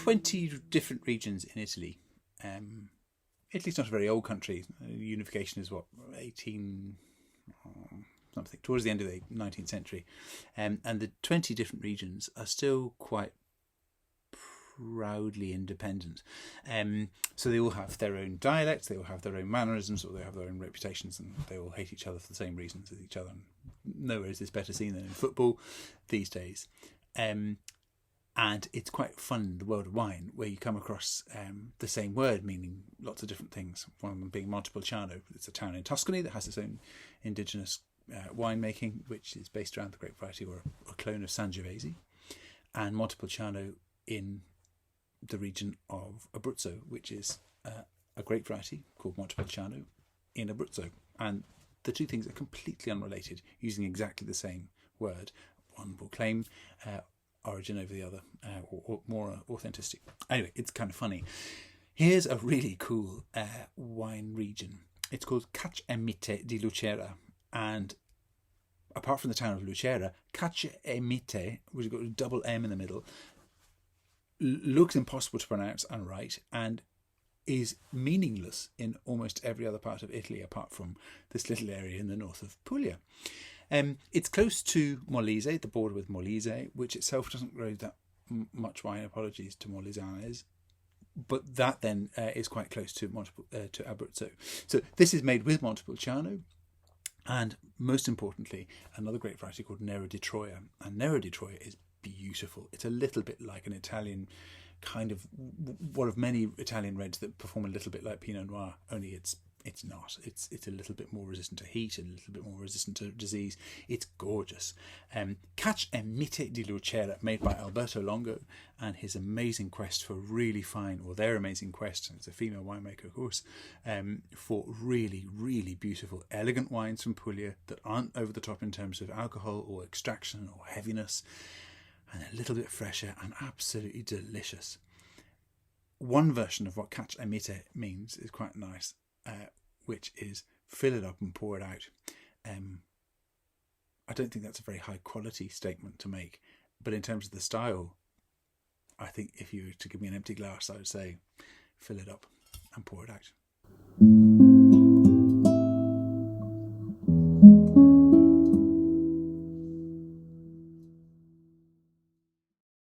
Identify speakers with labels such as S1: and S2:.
S1: 20 different regions in Italy. Italy's not a very old country. Unification is what, 18 something, towards the end of the 19th century. And the 20 different regions are still quite proudly independent. So they all have their own dialects, they all have their own mannerisms, or they have their own reputations, and they all hate each other for the same reasons as each other. And nowhere is this better seen than in football these days. And it's quite fun in the world of wine, where you come across the same word meaning lots of different things. One of them being Montepulciano. It's a town in Tuscany that has its own indigenous winemaking, which is based around the grape variety or a clone of Sangiovese. And Montepulciano in the region of Abruzzo, which is a grape variety called Montepulciano in Abruzzo. And the two things are completely unrelated, using exactly the same word. One will claim origin over the other, or more authenticity. Anyway, it's kind of funny. Here's a really cool wine region. It's called Cacc'e di Lucera, and apart from the town of Lucera, Cacc'e, which has got a double M in the middle, looks impossible to pronounce and write, and is meaningless in almost every other part of Italy apart from this little area in the north of Puglia. It's close to Molise, the border with Molise, which itself doesn't grow that much wine. Apologies to Molisans, but that then is quite close to Abruzzo. So this is made with Montepulciano, and most importantly, another grape variety called Nero di Troia. And Nero di Troia is beautiful. It's a little bit like an Italian kind of one of many Italian reds that perform a little bit like Pinot Noir, only it's not. It's a little bit more resistant to heat and a little bit more resistant to disease. It's gorgeous. Cacc'e di Lucera, made by Alberto Longo and his amazing quest for really fine, or their amazing quest, it's a female winemaker of course, for really, really beautiful, elegant wines from Puglia that aren't over the top in terms of alcohol or extraction or heaviness, and a little bit fresher and absolutely delicious. One version of what Cacc'e means is quite nice, which is fill it up and pour it out. I don't think that's a very high quality statement to make, but in terms of the style, I think if you were to give me an empty glass, I would say fill it up and pour it out.